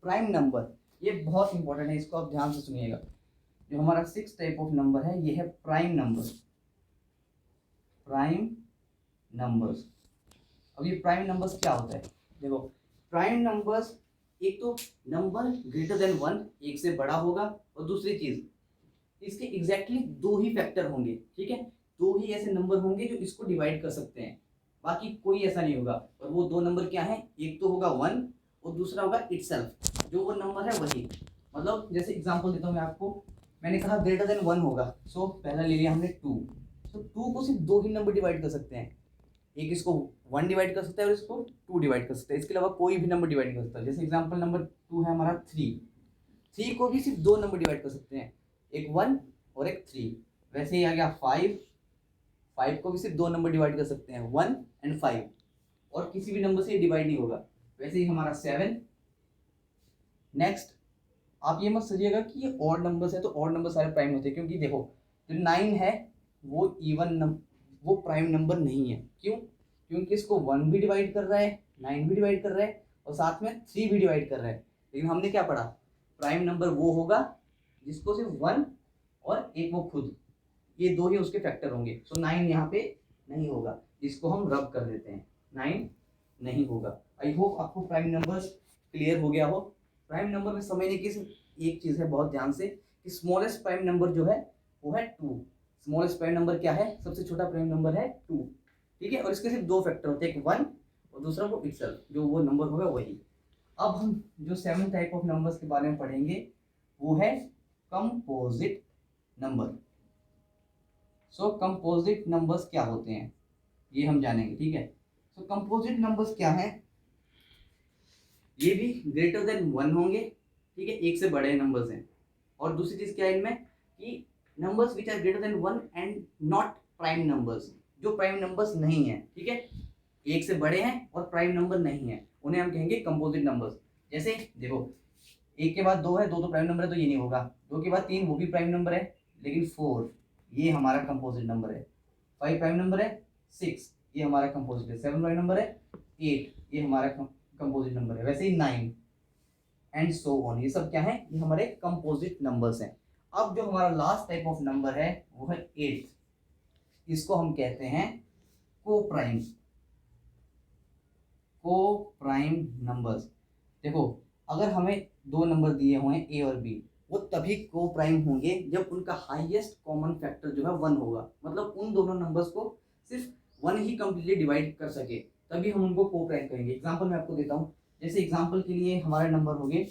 Prime number, ये बहुत important है, इसको आप ध्यान से सुनिएगा। जो हमारा 6 टाइप ऑफ नंबर है ये है प्राइम नंबर, प्राइम नंबर्स। अब ये प्राइम नंबर्स क्या होता है, देखो प्राइम नंबर्स एक तो नंबर ग्रेटर देन 1, एक से बड़ा होगा, और दूसरी चीज इसके एग्जैक्टली दो ही फैक्टर होंगे, ठीक है, दो ही ऐसे नंबर होंगे जो इसको डिवाइड कर सकते हैं, बाकी कोई ऐसा नहीं होगा। और वो दो नंबर क्या है, एक तो होगा 1 और दूसरा होगा इटसेल्फ, जो वो नंबर है वही। मतलब जैसे एग्जांपल देता हूँ मैं आपको, मैंने कहा ग्रेटर देन 1 होगा, सो पहला ले लिया हमने 2, तो 2 को सिर्फ दो ही नंबर डिवाइड कर सकते हैं, एक इसको 1 डिवाइड कर सकता है और इसको 2 डिवाइड कर सकता है, इसके अलावा कोई भी नंबर डिवाइड कर सकता है। जैसे एग्जांपल नंबर 2 है हमारा 3 को भी सिर्फ दो नंबर डिवाइड कर सकते हैं, एक 1 और एक 3। वैसे ही आ गया 5 को भी सिर्फ दो नंबर डिवाइड कर सकते हैं, 1 एंड 5, और किसी भी नंबर से डिवाइड नहीं होगा। वैसे ही हमारा 7। नेक्स्ट, आप ये मत सोचिएगा कि ये ऑड नंबर्स है तो ऑड नंबर सारे प्राइम होते हैं, क्योंकि देखो जो 9 है वो वो प्राइम नंबर नहीं है। क्यों? क्योंकि इसको 1 भी डिवाइड कर रहा है, 9 भी डिवाइड कर रहा है, और साथ में 3 भी डिवाइड कर रहा है। लेकिन हमने क्या पढ़ा, प्राइम नंबर वो होगा जिसको सिर्फ 1 और एक वो खुद, ये दो ही उसके फैक्टर होंगे। सो 9 यहाँ पे नहीं होगा, इसको हम रब कर देते हैं, 9 नहीं होगा। आई होप आपको प्राइम नंबर्स क्लियर हो गया हो। प्राइम नंबर में समझने की एक चीज़ है बहुत ध्यान से, कि स्मॉलेस्ट प्राइम नंबर जो है वो है 2। स्मॉलेस्ट प्राइम नंबर क्या है, सबसे छोटा प्राइम नंबर है 2, ठीक है, और इसके सिर्फ दो फैक्टर होते हैं, एक 1 और दूसरा वो इटसेल्फ, जो वो नंबर होगा वही। अब हम जो 7 टाइप ऑफ नंबर्स के बारे में पढ़ेंगे वो है कंपोजिट नंबर। सो कंपोजिट नंबर्स क्या होते हैं ये हम जानेंगे, ठीक है। सो कंपोजिट नंबर्स क्या है, ये भी ग्रेटर देन 1 होंगे, ठीक है, एक से बड़े नंबर्स हैं। और दूसरी चीज क्या है इनमें, कि numbers which are greater than 1 and not prime numbers, जो प्राइम नंबर्स नहीं है, ठीक है, एक से बड़े हैं और प्राइम नंबर नहीं है, उन्हें हम कहेंगे कंपोजिट नंबर्स। जैसे देखो, एक के बाद 2 है, 2 तो प्राइम नंबर है तो ये नहीं होगा, 2 के बाद 3 वो भी प्राइम नंबर है, लेकिन 4 ये हमारा कंपोजिट नंबर है, 5 प्राइम नंबर है, 6 ये हमारा कंपोजिट है, 7 प्राइम नंबर है, 8 ये हमारा कंपोजिट नंबर है। वैसे ही 9 एंड सो ऑन, ये सब क्या है, ये हमारे कंपोजिट नंबर्स हैं। अब जो हमारा लास्ट टाइप ऑफ नंबर है वो है 8, इसको हम कहते हैं को प्राइम नंबर्स। देखो अगर हमें दो नंबर दिए हुए हैं ए और बी, वो तभी को प्राइम होंगे जब उनका हाईएस्ट कॉमन फैक्टर जो है 1 होगा, मतलब उन दोनों नंबर्स को सिर्फ 1 ही कंप्लीटली डिवाइड कर सके, तभी हम उनको को प्राइम कहेंगे। एग्जांपल मैं आपको देता हूँ, जैसे एग्जांपल के लिए हमारे नंबर हो गए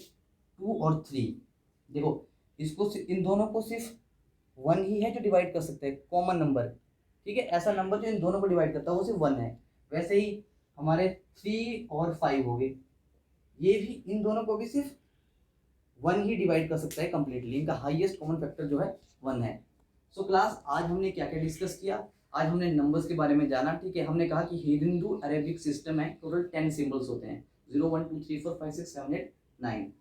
2 और 3। देखो इसको इन दोनों को सिर्फ 1 ही है जो डिवाइड कर सकते हैं, कॉमन नंबर, ठीक है, ऐसा नंबर जो इन दोनों को डिवाइड करता है वो सिर्फ 1 है। वैसे ही हमारे 3 और 5 हो गए, ये भी इन दोनों को भी सिर्फ 1 ही डिवाइड कर सकता है कंप्लीटली, इनका हाईएस्ट कॉमन फैक्टर जो है 1 है। सो क्लास आज हमने क्या क्या डिस्कस किया, आज हमने नंबर्स के बारे में जाना, ठीक है। हमने कहा कि हिंदू अरेबिक सिस्टम है, टोटल 10 सिंबल्स होते हैं, 0 1 2 3 4 5 6 7 8 9,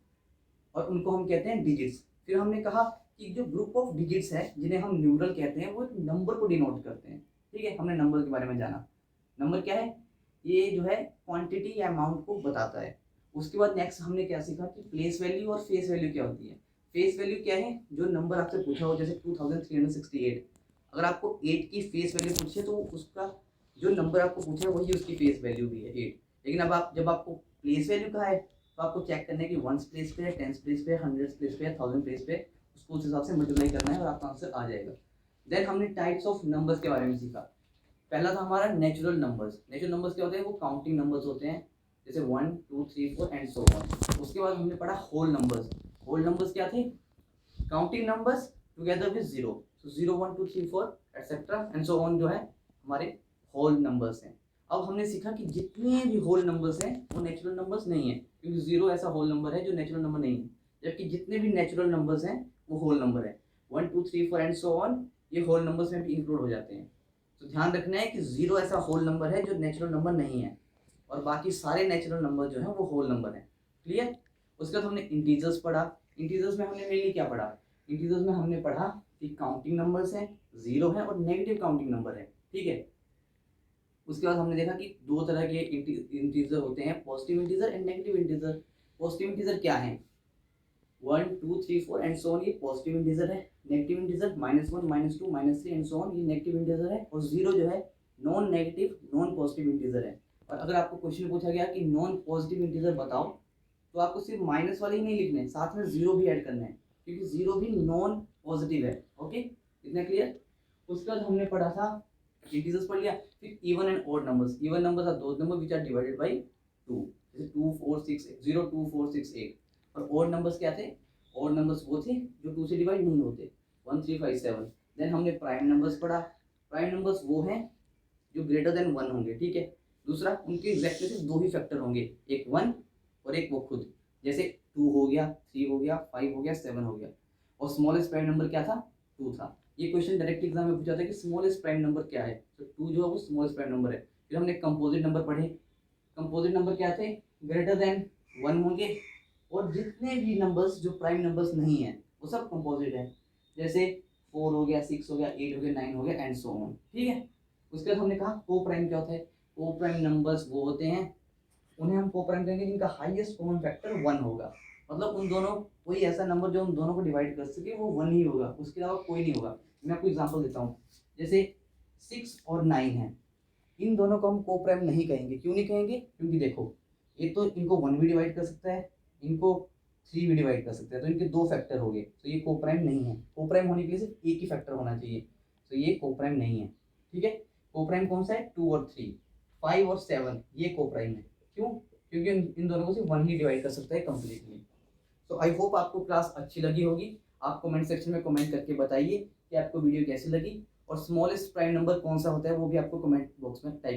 और उनको हम कहते हैं डिजिट्स। फिर हमने कहा कि जो ग्रुप ऑफ डिजिट्स है जिन्हें हम न्यूमरल कहते हैं वो नंबर को डिनोट करते हैं, ठीक है, हमने नंबर के बारे में जाना। नंबर क्या है, ये जो है क्वांटिटी या अमाउंट को बताता है। उसके बाद नेक्स्ट हमने क्या सीखा कि प्लेस वैल्यू और फेस वैल्यू क्या होती है। फेस वैल्यू क्या है, जो नंबर आपसे पूछा हो, जैसे 2368, अगर आपको 8 की फेस वैल्यू पूछी है तो उसका जो नंबर आपको पूछा है वही उसकी फेस वैल्यू भी है 8। लेकिन अब आप जब आपको प्लेस वैल्यू कहा है तो आपको चेक करना है कि 1 प्लेस पे है, 10 प्लेस पे है, 100 प्लेस पे है, 1000 प्लेस पे, उसको उस हिसाब से मल्टीप्लाई करना है और आपका आंसर आ जाएगा। देन हमने टाइप्स ऑफ नंबर्स के बारे में सीखा। पहला था हमारा नेचुरल नंबर्स। नेचुरल नंबर्स क्या होते हैं, वो काउंटिंग नंबर्स होते हैं, जैसे 1 2 3 4 एंड सो ऑन। उसके बाद हमने पढ़ा होल नंबर्स। होल नंबर्स क्या थे, counting numbers together with 0, so 0 1 2 3 4 etcetera and so on जो है हमारे होल नंबर्स हैं। अब हमने सीखा कि जितने भी होल नंबर्स हैं वो नेचुरल नंबर्स नहीं है, क्योंकि 0 ऐसा होल नंबर है जो नेचुरल नंबर नहीं है, जबकि जितने भी नेचुरल नंबर्स हैं वो होल नंबर है। 1 2 3 4 एंड सो ऑन ये होल नंबर्स में भी इंक्लूड हो जाते हैं। तो ध्यान रखना है कि 0 ऐसा होल नंबर है जो नेचुरल नंबर नहीं है, और बाकी सारे नेचुरल नंबर जो है वो होल नंबर है। क्लियर। उसके बाद हमने इंटीजर्स पढ़ा। इंटीजर्स में हमने मेनली क्या पढ़ा, इंटीजर्स में हमने पढ़ा कि काउंटिंग नंबर्स हैं, 0 है और नेगेटिव काउंटिंग नंबर है, ठीक है। उसके बाद हमने देखा कि दो तरह के इंटीजर होते हैं, positive integer and negative integer. Positive integer क्या है, 1 2 3 4 एंड सो ऑन, ये पॉजिटिव इंटीजर है। Negative integer -1 -2 -3 and so on, ये नेगेटिव इंटीजर है। और जीरो जो है non negative non positive integer है। और अगर आपको क्वेश्चन पूछा गया कि नॉन पॉजिटिव इंटीजर बताओ, तो आपको सिर्फ माइनस वाले ही नहीं लिखने, साथ में जीरो भी ऐड करना है, क्योंकि जीरो भी नॉन पॉजिटिव है। ओके, इतना क्लियर। उसके बाद हमने पढ़ा था इंटीजर्स पढ़ लिया। फिर even and odd numbers. Even numbers are those number which are divided by 2, जैसे 2 4 6 0 2 4 6 8। और ऑड नंबर्स क्या थे, ऑड नंबर्स वो थे जो 2 से डिवाइड नहीं होते, 1 3 5 7। देन हमने प्राइम नंबर्स पढ़ा। प्राइम नंबर्स वो हैं जो ग्रेटर देन 1 होंगे, ठीक है। दूसरा, उनके एग्जैक्टली सिर्फ दो ही फैक्टर होंगे, एक 1 और एक वो खुद, जैसे 2 हो गया, 3 हो गया, 5 हो गया, 7 हो गया। और स्मॉलेस्ट प्राइम नंबर क्या था, 2 था। ये क्वेश्चन डायरेक्ट एग्जाम में पूछा था कि स्मॉलेस्ट प्राइम नंबर क्या है, तो 2 जो है वो स्मॉलेस्ट प्राइम नंबर है। फिर हमने कंपोजिट नंबर पढ़े। कंपोजिट नंबर क्या थे, ग्रेटर देन 1 होंगे, और जितने भी नंबर्स जो प्राइम नंबर्स नहीं है वो सब कंपोजिट है, जैसे 4 हो गया, 6 हो गया, 8 हो गया, 9 हो गया एंड सो ऑन, ठीक है। उसके बाद हमने कहा को प्राइम क्या होता है। को प्राइम नंबर्स वो होते हैं, उन्हें हम को प्राइम कहेंगे जिनका हाईएस्ट कॉमन फैक्टर 1 होगा। मतलब उन दोनों, कोई ऐसा नंबर जो उन दोनों को डिवाइड कर सके वो 1 ही होगा, उसके अलावा कोई नहीं होगा। मैं आपको एग्जांपल देता हूँ, जैसे 6 और 9 है, इन दोनों को हम को प्राइम नहीं कहेंगे। क्यों नहीं कहेंगे, क्योंकि देखो ये तो इनको 1 भी डिवाइड कर सकता है, इनको 3 भी डिवाइड कर सकता है, तो इनके 2 फैक्टर हो गए, तो ये को प्राइम नहीं है। को प्राइम होने के लिए सिर्फ एक ही फैक्टर होना चाहिए, तो ये को प्राइम नहीं है, ठीक है। को प्राइम कौन सा है, 2 और 3, 5 और 7, ये को प्राइम है। क्यों, क्योंकि इन दोनों को सिर्फ 1 ही डिवाइड कर सकता है कंप्लीटली। तो आई होप आपको क्लास अच्छी लगी होगी। आप कमेंट सेक्शन में कमेंट करके बताइए कि आपको वीडियो कैसी लगी, और स्मॉलेस्ट प्राइम नंबर कौन सा होता है वो भी आपको कमेंट बॉक्स में टाइप